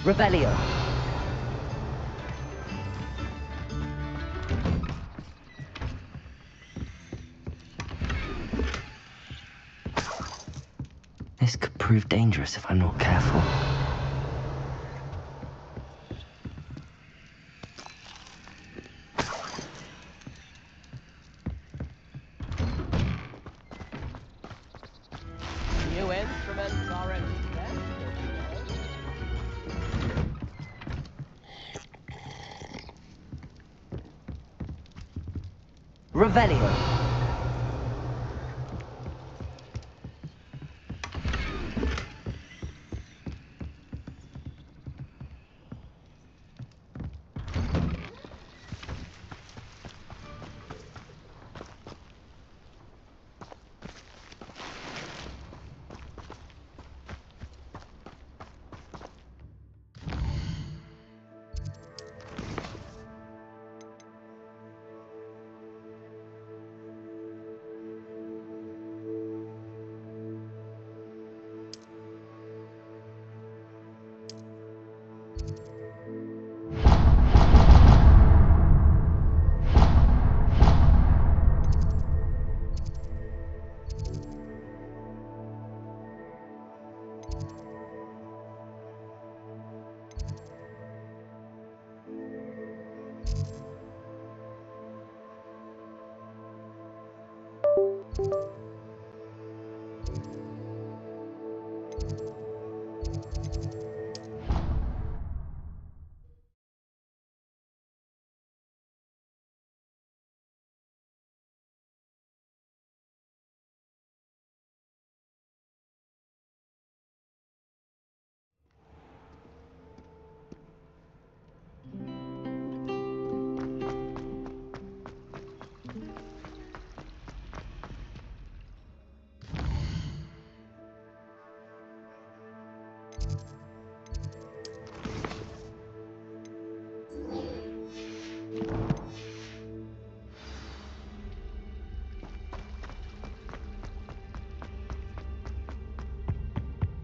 Revelio. This could prove dangerous if I'm not careful. New instruments already set. Revelio.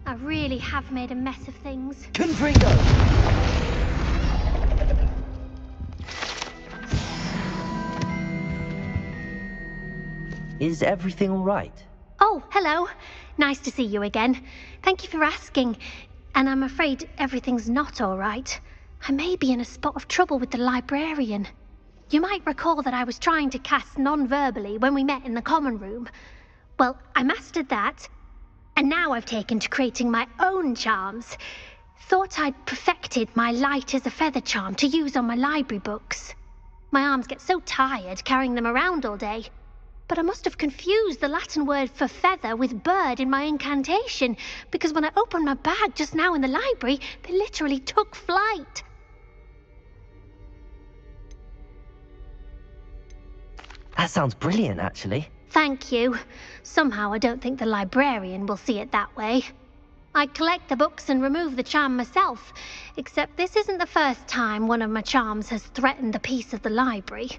I really have made a mess of things. Confringo! Is everything all right? Oh, hello. Nice to see you again. Thank you for asking. And I'm afraid everything's not all right. I may be in a spot of trouble with the librarian. You might recall that I was trying to cast non-verbally when we met in the common room. Well, I mastered that. And now I've taken to creating my own charms. Thought I'd perfected my light as a feather charm to use on my library books. My arms get so tired carrying them around all day. But I must have confused the Latin word for feather with bird in my incantation, because when I opened my bag just now in the library, they literally took flight. That sounds brilliant, actually. Thank you. Somehow I don't think the librarian will see it that way. I collect the books and remove the charm myself, except this isn't the first time one of my charms has threatened the peace of the library.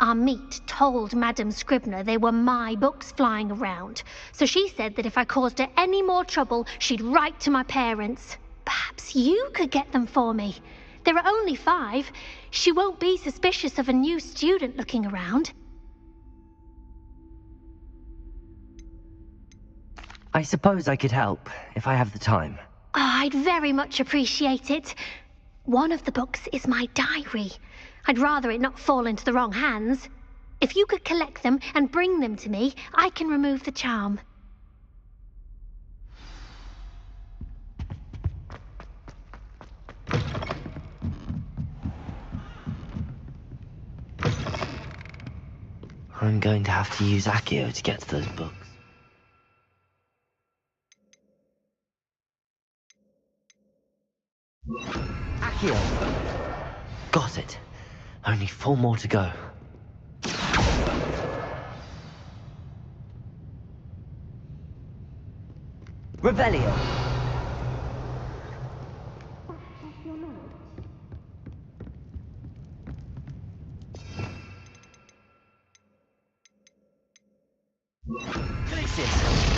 Our meet told Madame Scribner they were my books flying around, so she said that if I caused her any more trouble, she'd write to my parents. Perhaps you could get them for me. There are only 5. She won't be suspicious of a new student looking around. I suppose I could help, if I have the time. Oh, I'd very much appreciate it. One of the books is my diary. I'd rather it not fall into the wrong hands. If you could collect them and bring them to me, I can remove the charm. I'm going to have to use Accio to get to those books. Accio! Got it. Only 4 more to go. Revelio! Glacius!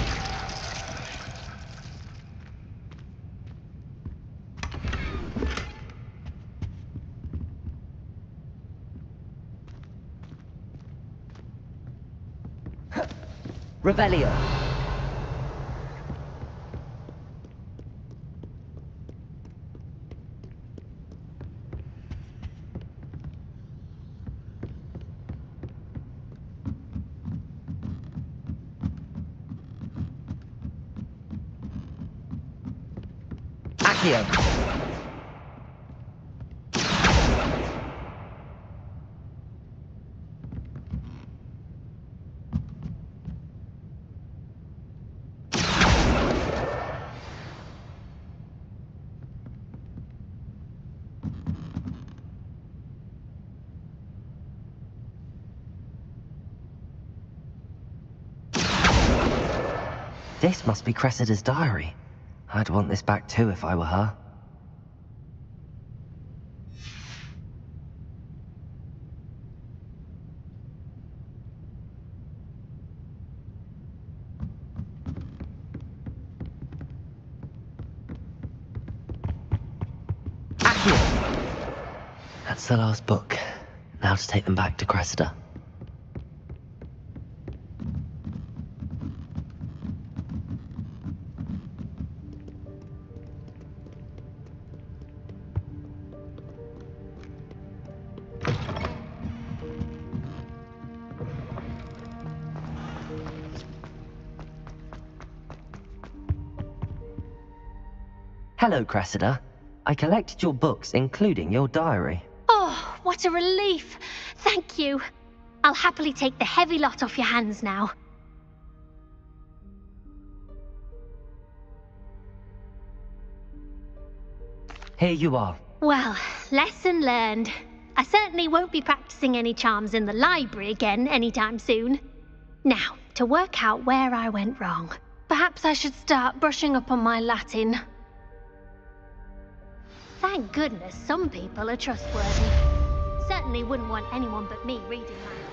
Revelio. Accio. This must be Cressida's diary. I'd want this back too if I were her. Accio! That's the last book. Now to take them back to Cressida. Hello, Cressida. I collected your books, including your diary. Oh, what a relief. Thank you. I'll happily take the heavy lot off your hands now. Here you are. Well, lesson learned. I certainly won't be practicing any charms in the library again anytime soon. Now, to work out where I went wrong. Perhaps I should start brushing up on my Latin. Thank goodness some people are trustworthy. Certainly wouldn't want anyone but me reading that.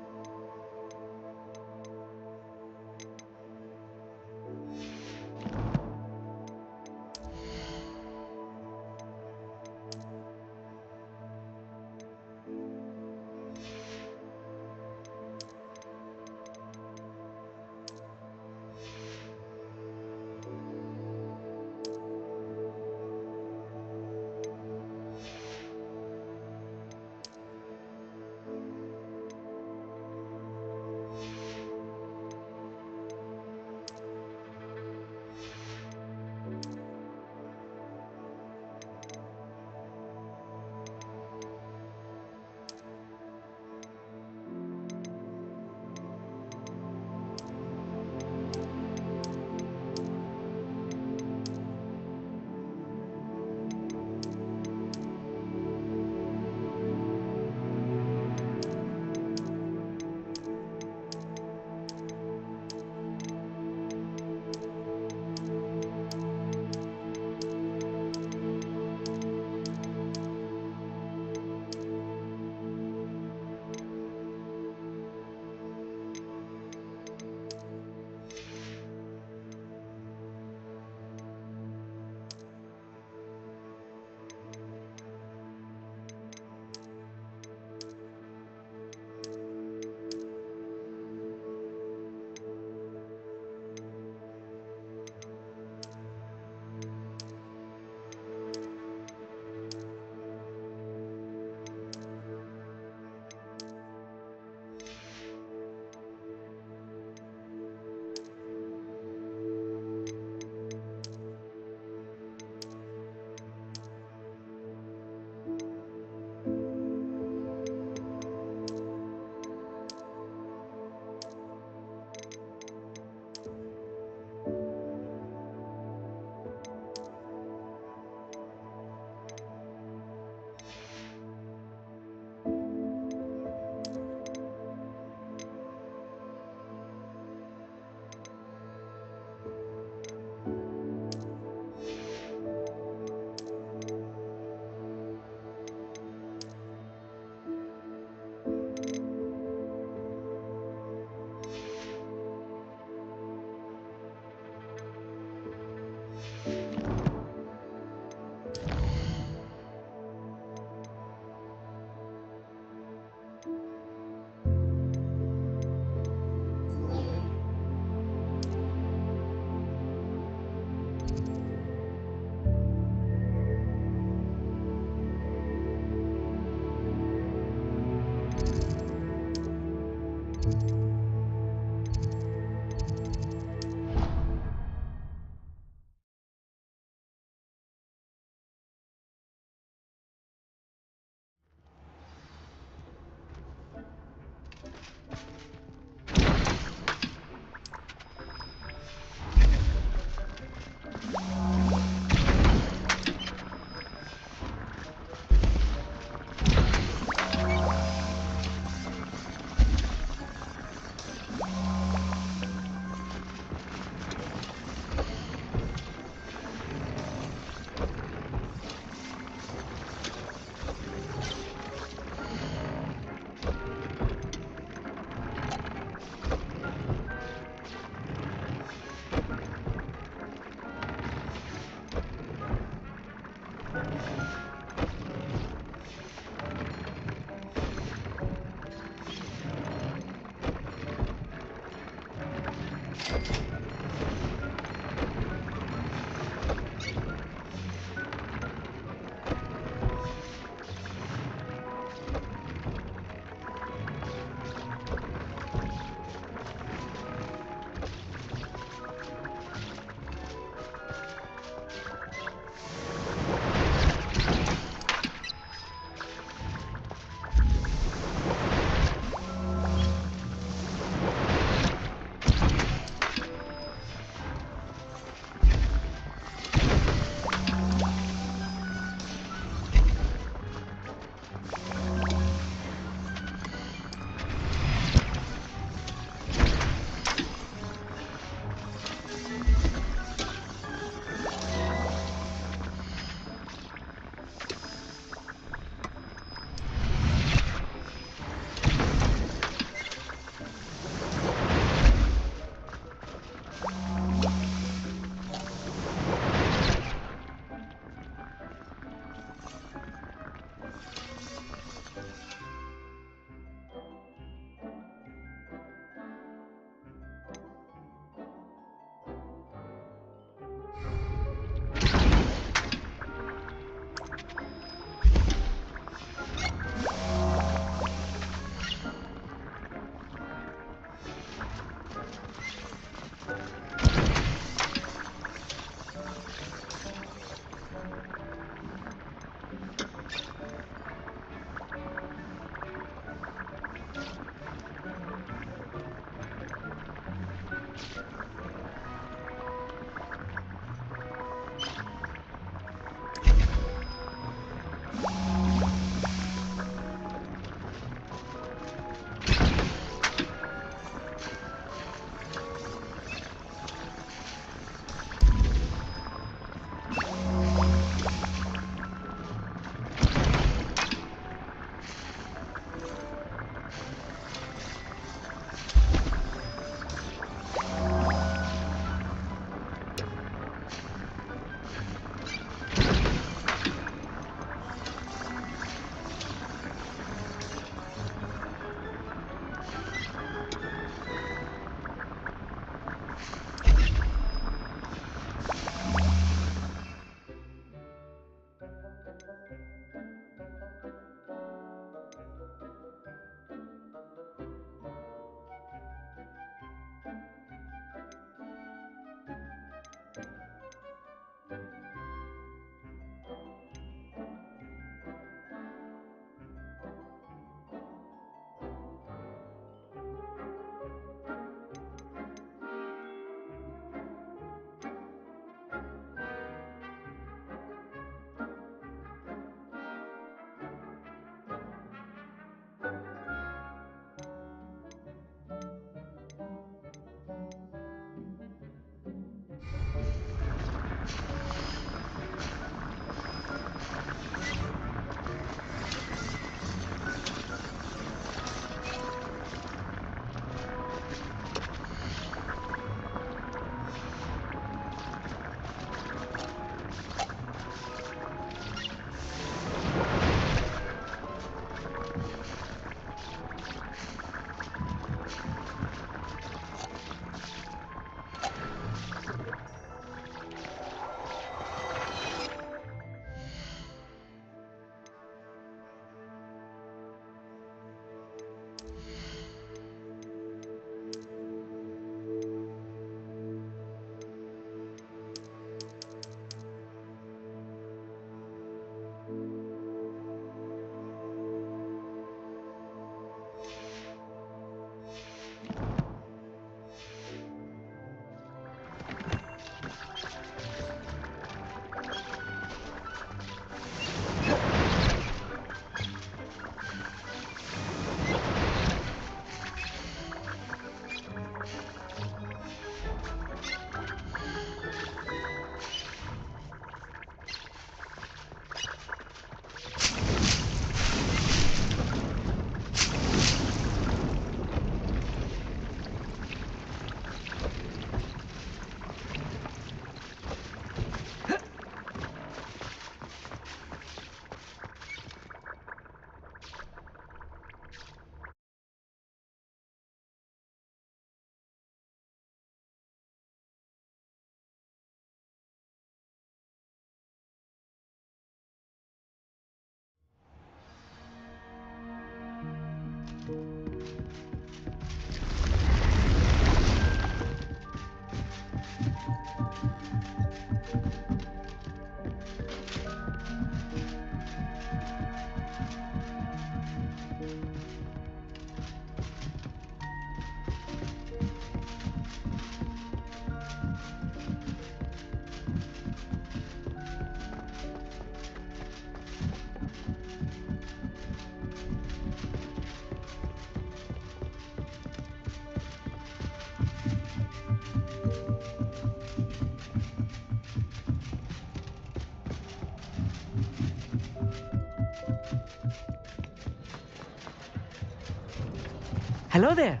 Hello there.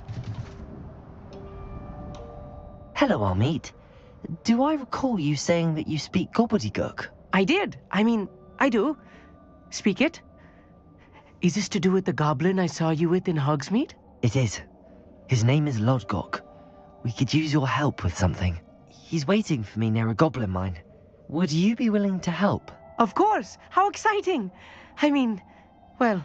Hello, Amit. Do I recall you saying that you speak gobbledygook? I did. I do. Speak it. Is this to do with the goblin I saw you with in Hogsmeade? It is. His name is Lodgok. We could use your help with something. He's waiting for me near a goblin mine. Would you be willing to help? Of course. How exciting. Well,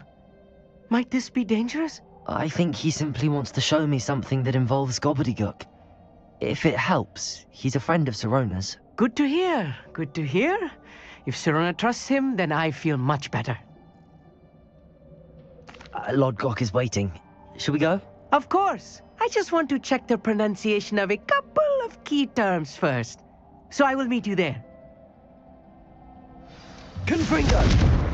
might this be dangerous? I think he simply wants to show me something that involves gobbledygook. If it helps, he's a friend of Sirona's. Good to hear. Good to hear. If Sirona trusts him, then I feel much better. Lodgok is waiting. Shall we go? Of course. I just want to check the pronunciation of a couple of key terms first. So I will meet you there. Confringo!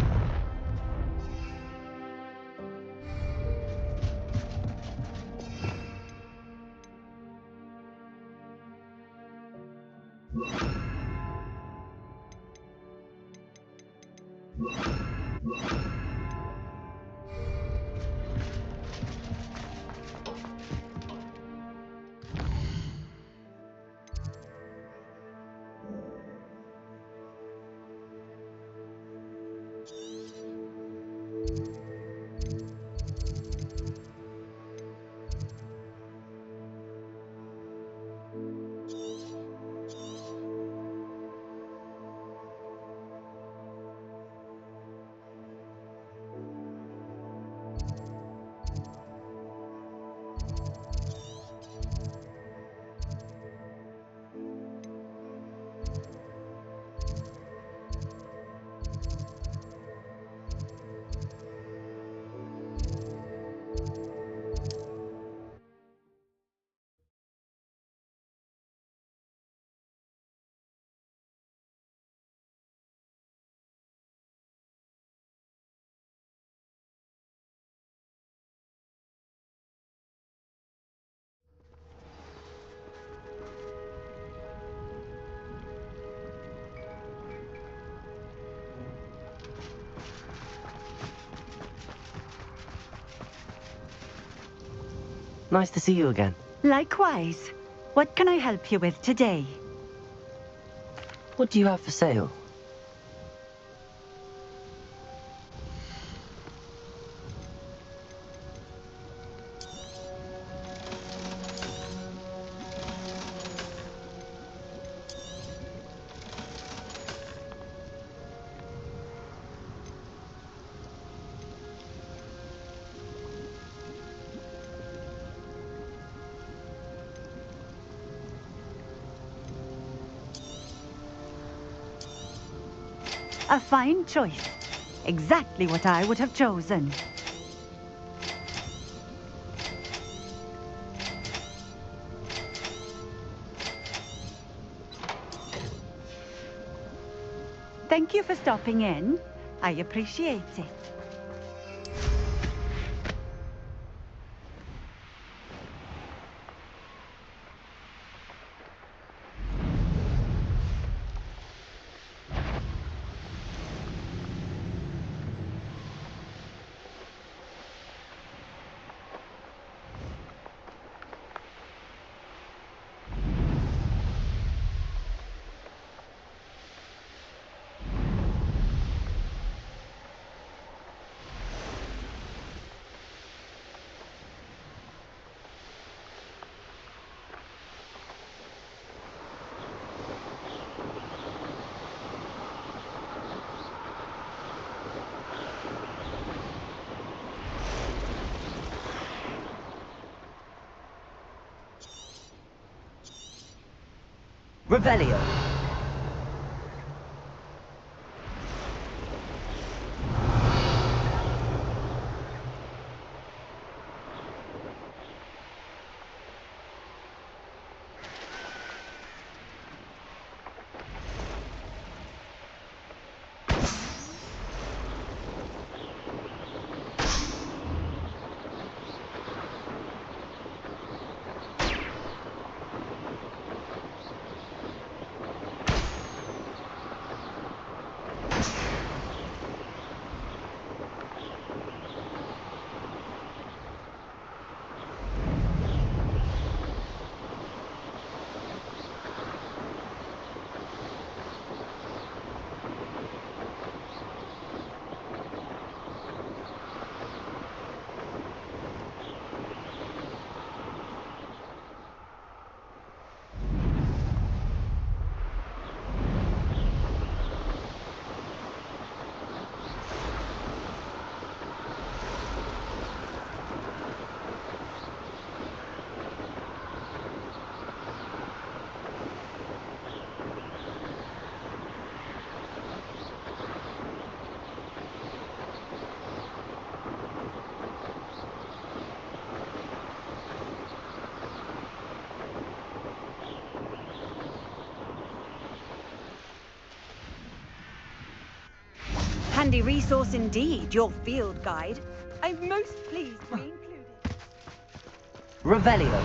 Nice to see you again. Likewise. What can I help you with today? What do you have for sale? A fine choice. Exactly what I would have chosen. Thank you for stopping in. I appreciate it. Revelio! handy resource indeed, your field guide. I'm most pleased to be included. Revelio.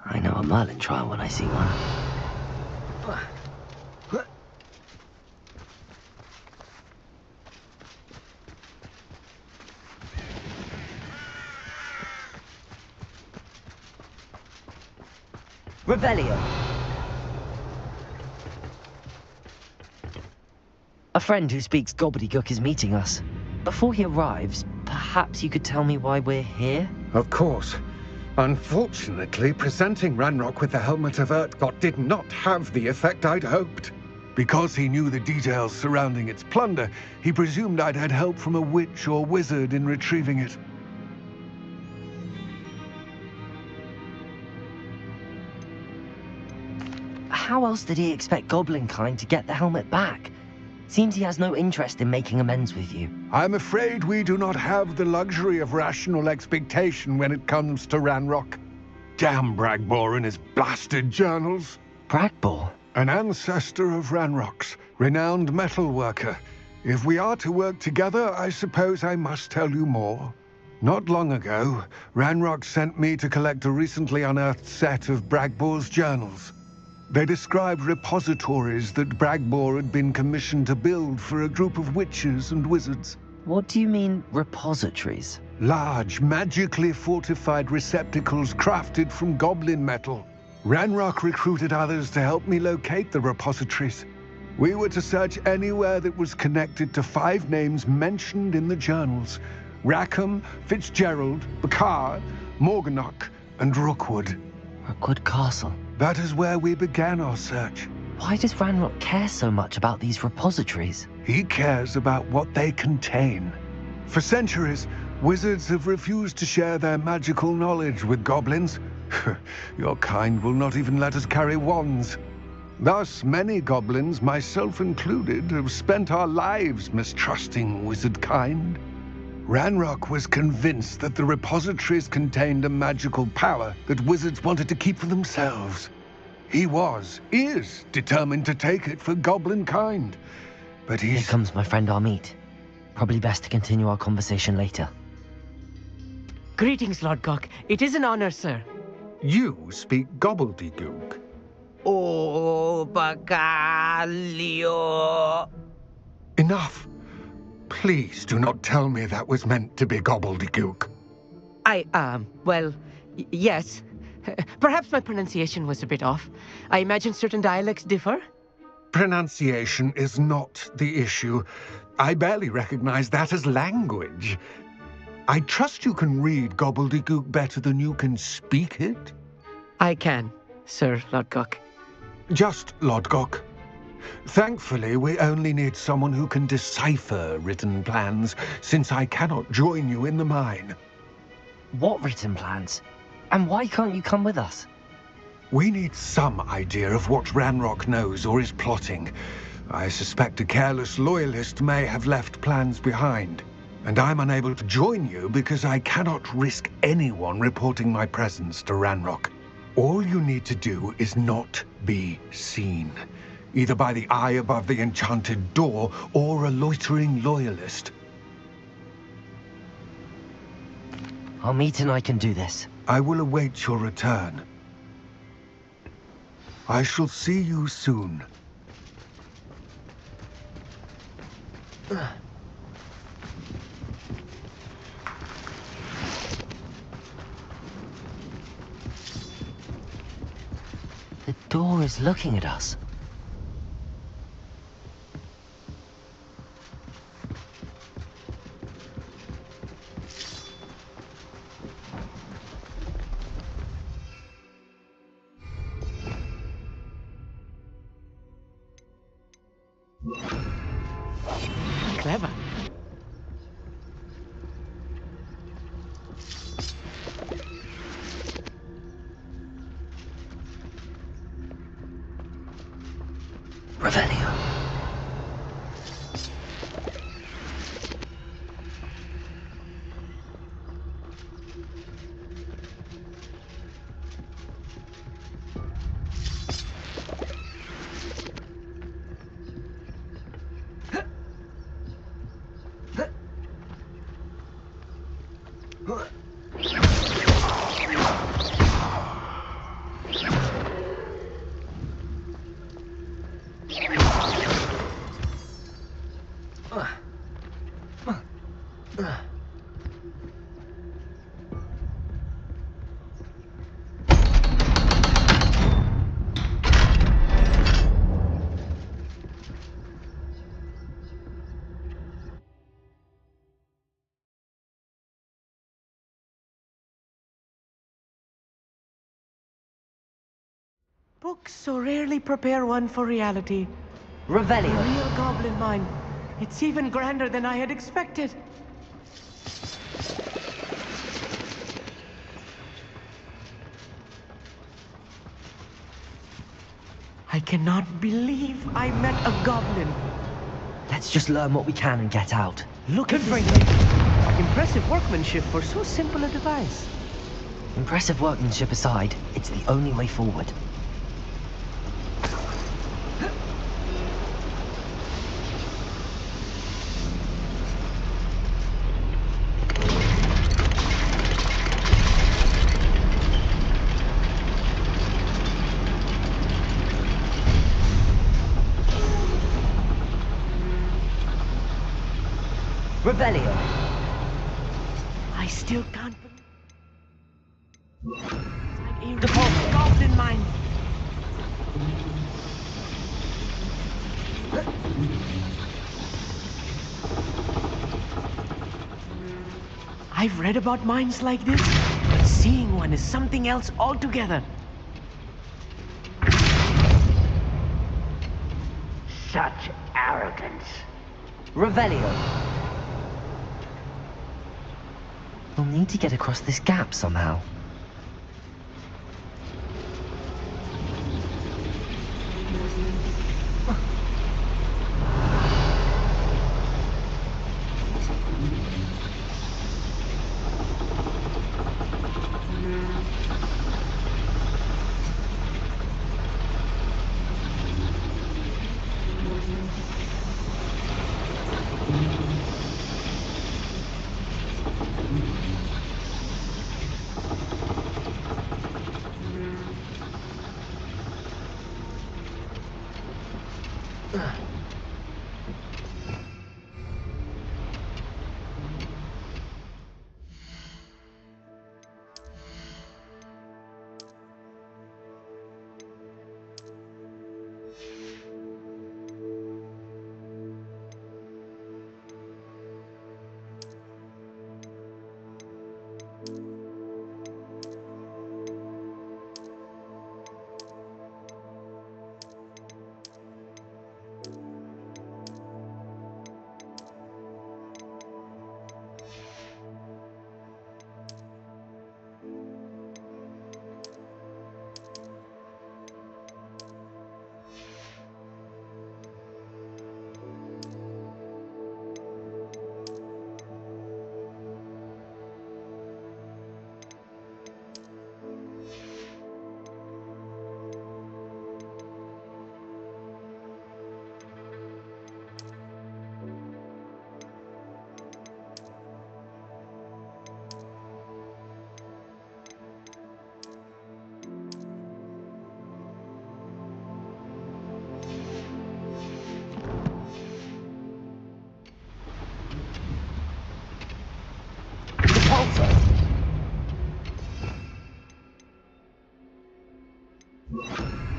I know a Merlin trial when I see one. Revelio. A friend who speaks gobbledygook is meeting us. Before he arrives, perhaps you could tell me why we're here? Of course. Unfortunately, presenting Ranrock with the Helmet of Urtkot did not have the effect I'd hoped. Because he knew the details surrounding its plunder, he presumed I'd had help from a witch or wizard in retrieving it. How else did he expect Goblinkind to get the helmet back? Seems he has no interest in making amends with you. I'm afraid we do not have the luxury of rational expectation when it comes to Ranrock. Damn Bragbor and his blasted journals. Bragbor? An ancestor of Ranrock's, renowned metal worker. If we are to work together, I suppose I must tell you more. Not long ago, Ranrock sent me to collect a recently unearthed set of Bragbor's journals. They described repositories that Bragbor had been commissioned to build for a group of witches and wizards. What do you mean, repositories? Large, magically fortified receptacles crafted from goblin metal. Ranrock recruited others to help me locate the repositories. We were to search anywhere that was connected to 5 names mentioned in the journals: Rackham, Fitzgerald, Bakar, Morganach, and Rookwood. Rookwood Castle. That is where we began our search. Why does Ranrock care so much about these repositories? He cares about what they contain. For centuries, wizards have refused to share their magical knowledge with goblins. Your kind will not even let us carry wands. Thus, many goblins, myself included, have spent our lives mistrusting wizard kind. Ranrock was convinced that the repositories contained a magical power that wizards wanted to keep for themselves. He is determined to take it for goblin kind. But Here comes my friend Amit. Probably best to continue our conversation later. Greetings, Lord Gok. It is an honor, sir. You speak gobbledygook. Oh, Bagalio. Enough. Please do not tell me that was meant to be gobbledygook. Well, yes. Perhaps my pronunciation was a bit off. I imagine certain dialects differ? Pronunciation is not the issue. I barely recognize that as language. I trust you can read gobbledygook better than you can speak it? I can, Sir Lord Gok. Just Lord Gok. Thankfully, we only need someone who can decipher written plans, since I cannot join you in the mine. What written plans? And why can't you come with us? We need some idea of what Ranrock knows or is plotting. I suspect a careless loyalist may have left plans behind. And I'm unable to join you because I cannot risk anyone reporting my presence to Ranrock. All you need to do is not be seen, either by the eye above the enchanted door or a loitering loyalist. Amit and I can do this. I will await your return. I shall see you soon. The door is looking at us. Clever. Books so rarely prepare one for reality. A Revelio. real goblin mine. It's even grander than I had expected. I cannot believe I met a goblin. Let's just learn what we can and get out. Look at this thing. Impressive workmanship for so simple a device. Impressive workmanship aside, it's the only way forward. Revelio. I still can't believe. The goblin mine. I've read about mines like this, but seeing one is something else altogether. Such arrogance. Revelio. We'll need to get across this gap somehow.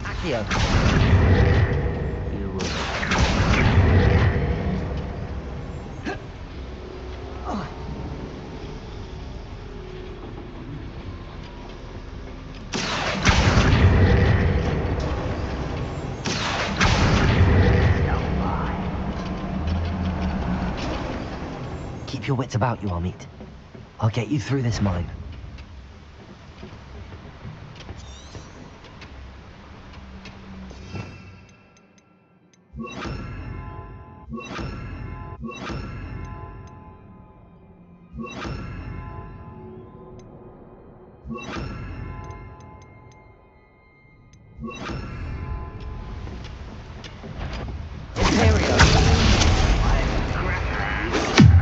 Accio. You will. Keep your wits about you, Amit. I'll get you through this mine.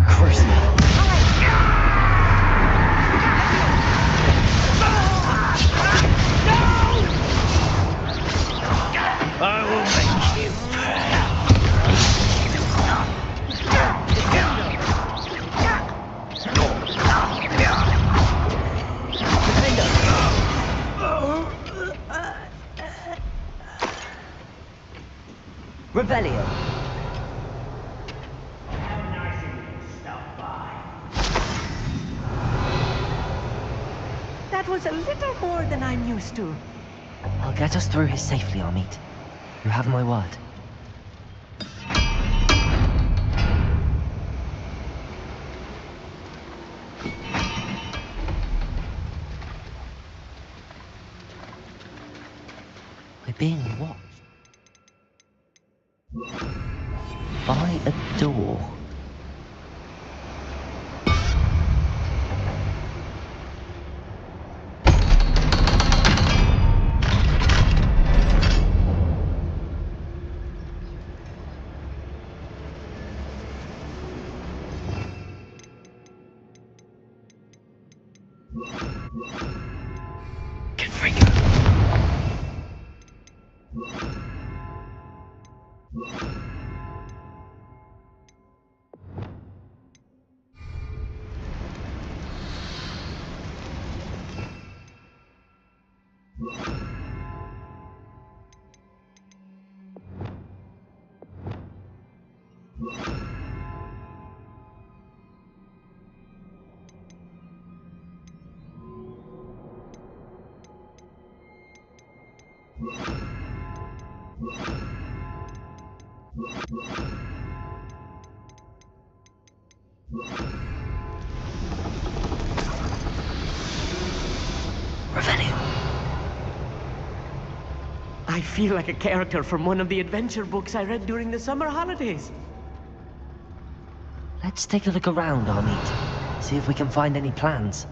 Curse me. Revelio. How nice of you to stop by. That was a little more than I'm used to. I'll get us through here safely, Amit. You have my word. We're being watched. By a door. Configure. Revelio. I feel like a character from one of the adventure books I read during the summer holidays. Let's take a look around, Amit. See if we can find any plans.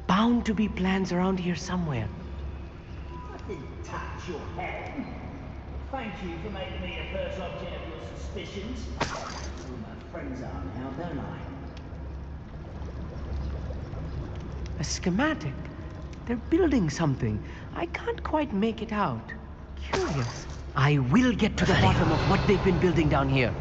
Bound to be plans around here somewhere. I didn't touch your head. Thank you for making me the first object of your suspicions. All my friends are now, don't I? A schematic. They're building something. I can't quite make it out. Curious. I will get to the bottom of what they've been building down here.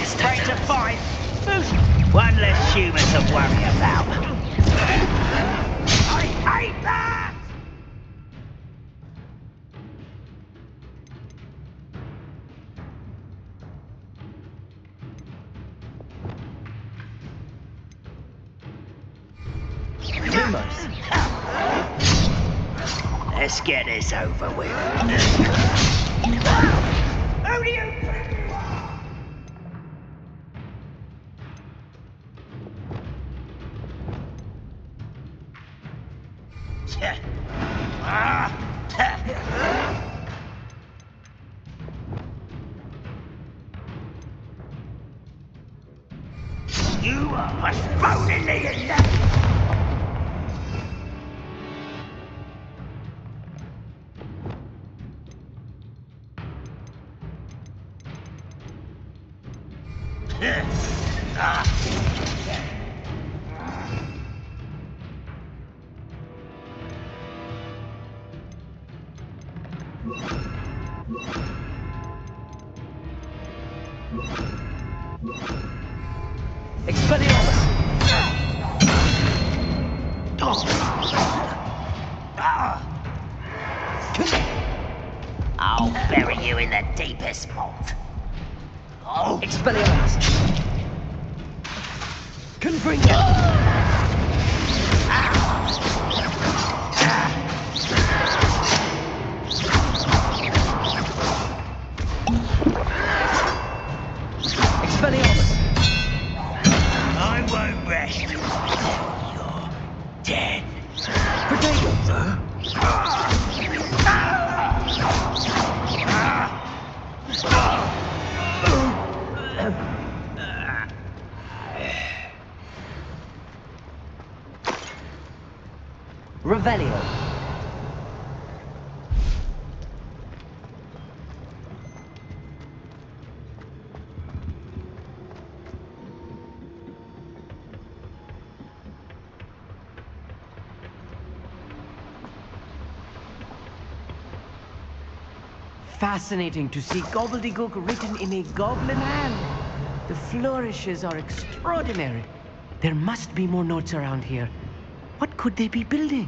Straight to fight. One less human to worry about. I hate that! Lumos. Let's get this over with. Who do you think you are? You are postponing the election. Expelliarmus. I'll bury you in the deepest vault. Oh, Expelliarmus. Confringo. Expelliarmus. I won't rest until you're dead. Protego. Revelio. fascinating to see gobbledygook written in a goblin hand. The flourishes are extraordinary. There must be more notes around here. What could they be building?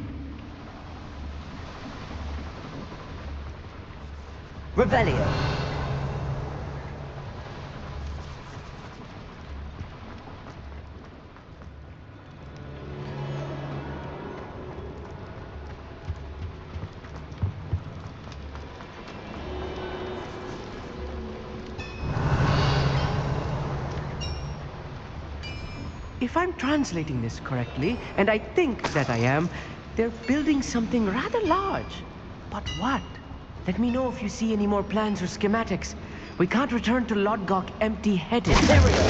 Revelio. If I'm translating this correctly, and I think that I am, they're building something rather large. But what? Let me know if you see any more plans or schematics. We can't return to Lodgok empty-headed. There we go.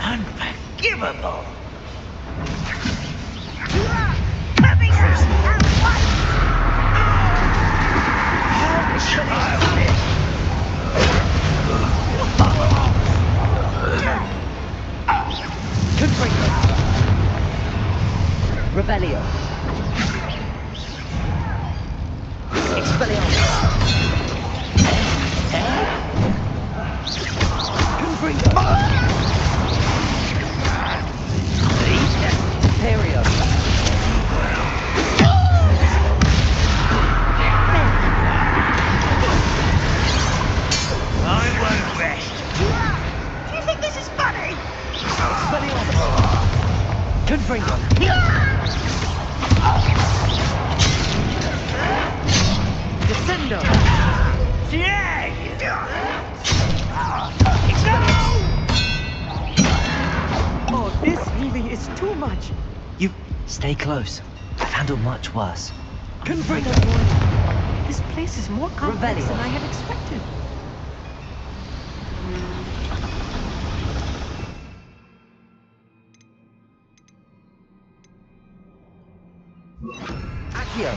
Unforgivable! Revelio. Expelliarmus. Imperio. I won't rest. Do you think this is funny? Confringo. Descendo. Oh, this really is too much. You stay close. I've handled much worse. Confringo. This place is more complex Revelio. than I had expected. Accio.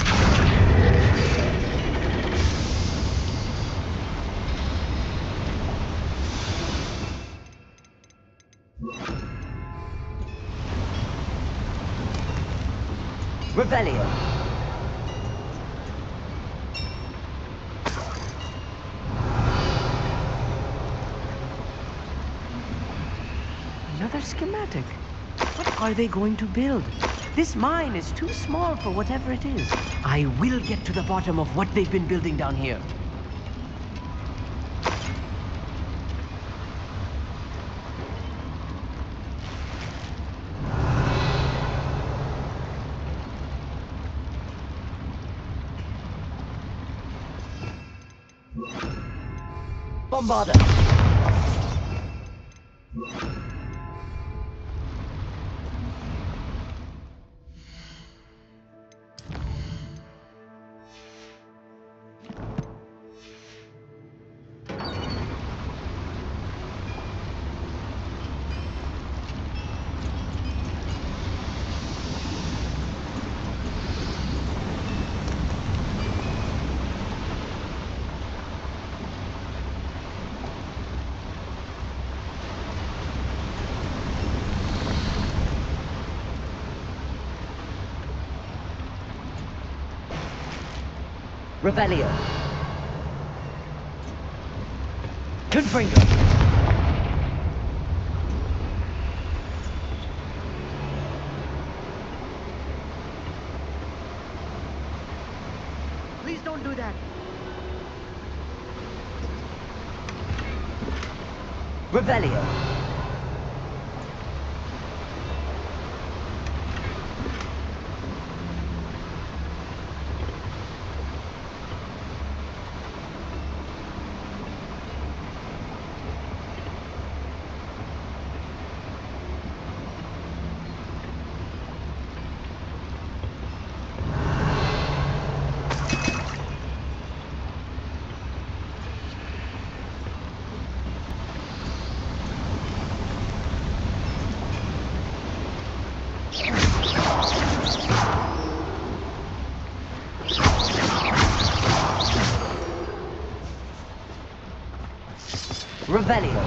Revelio. Another schematic. What are they going to build? This mine is too small for whatever it is. I will get to the bottom of what they've been building down here. Bombarda. Revelio. Confringo. Please don't do that. Revelio. Revelio.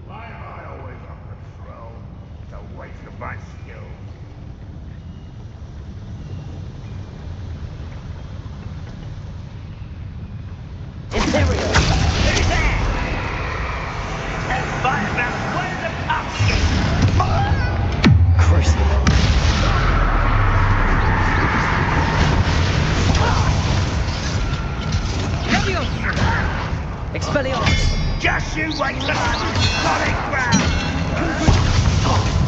Why am I always on the throne? It's a waste of my skills. Imperio. Who's there? Fight about one of the pups. Crucible. Expelliarmus. Just you wait till I'm on solid ground.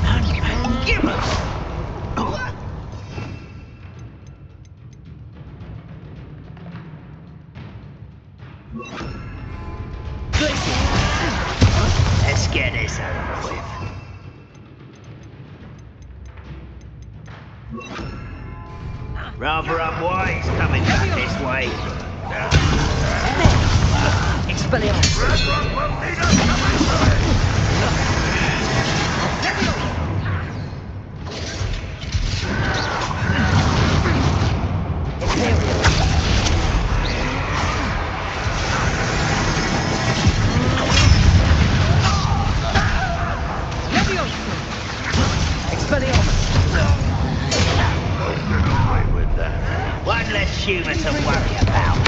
And give us. Let's get this over with. Rather unwise coming back this way. Expelliarmus. One less human to worry about.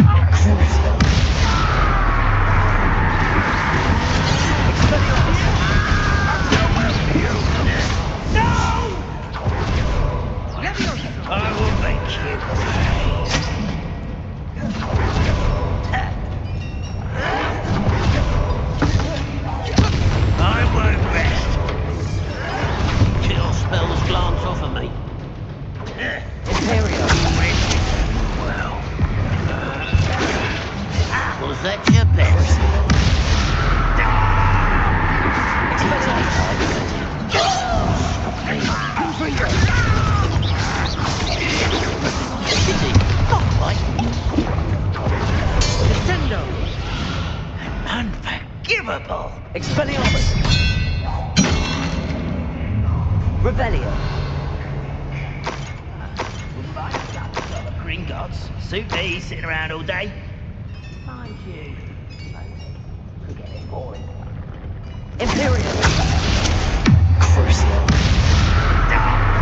No! I will make you pay. I won't rest. Chill spells glance off of me. Imperio. Well, was that your best? Descendo. Unforgivable. Expelliarmus. Revelio. Wouldn't mind a couple of Gringotts. Suit me sitting around all day. Mind you, could get it boring. Imperial. Crucible.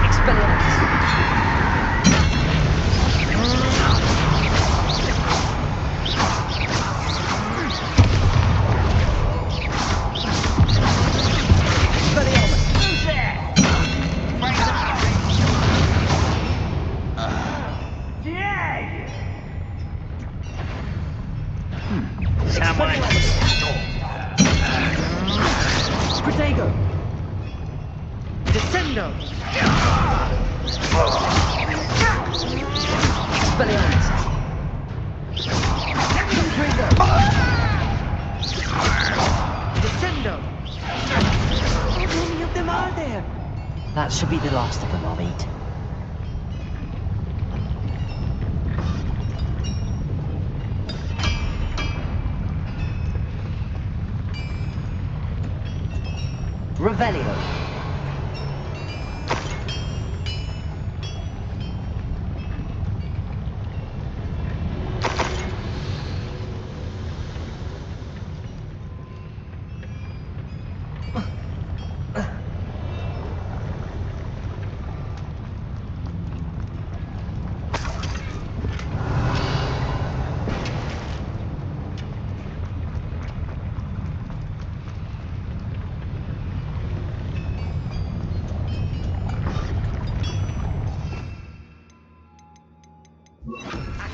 Expelliarmus. Who's there? Yeah! Someone. Stratego. Descendo. Expelliarmus. Descendo. How many of them are there? That should be the last of them I'll eat. Revelio.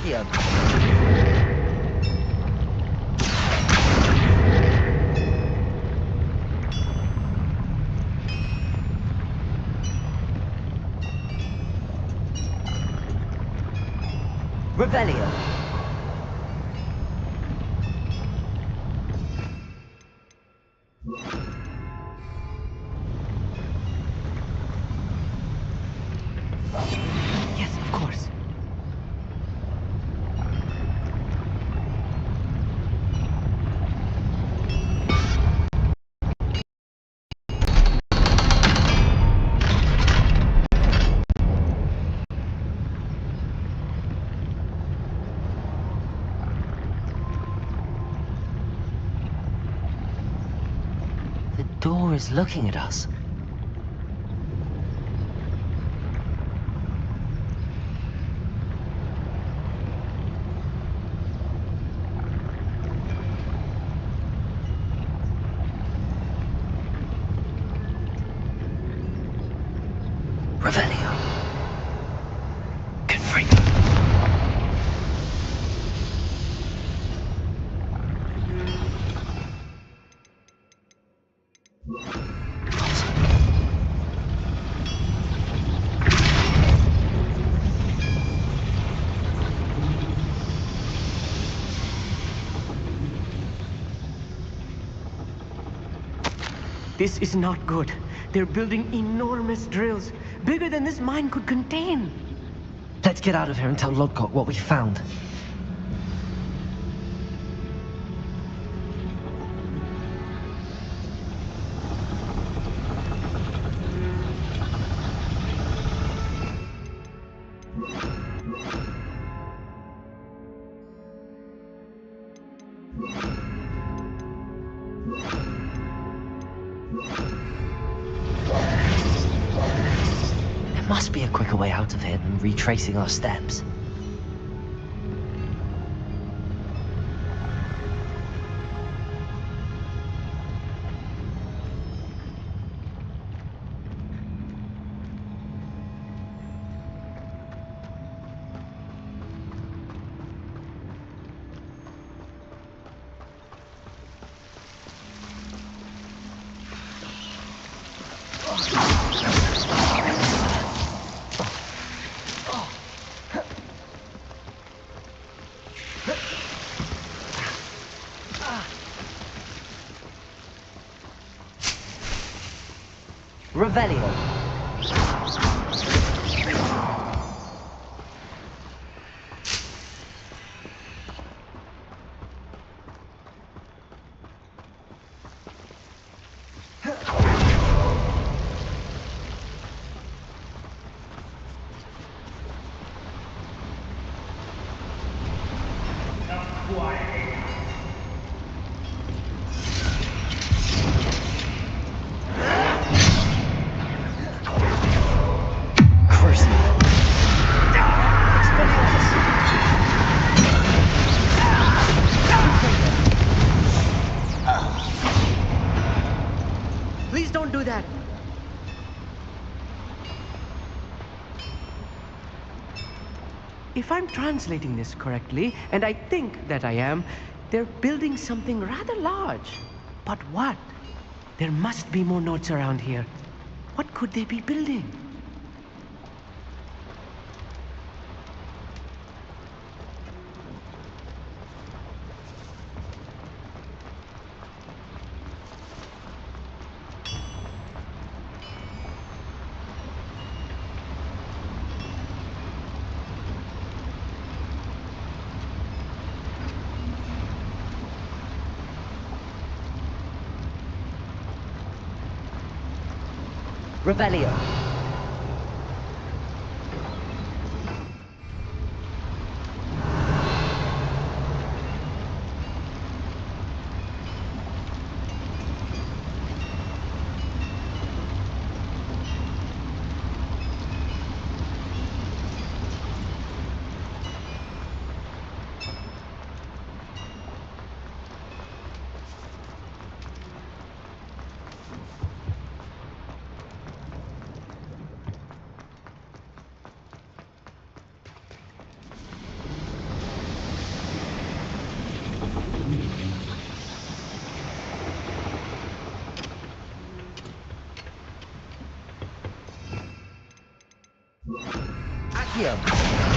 Revelio. Revelio. Yes, of course. The door is looking at us. Revelio. Confront. This is not good. They're building enormous drills, bigger than this mine could contain. Let's get out of here and tell Lodgok what we found. There must be a quicker way out of here than retracing our steps. Revelio. Please don't do that. If I'm translating this correctly, and I think that I am, they're building something rather large. But what? There must be more notes around here. What could they be building? Revelio. him.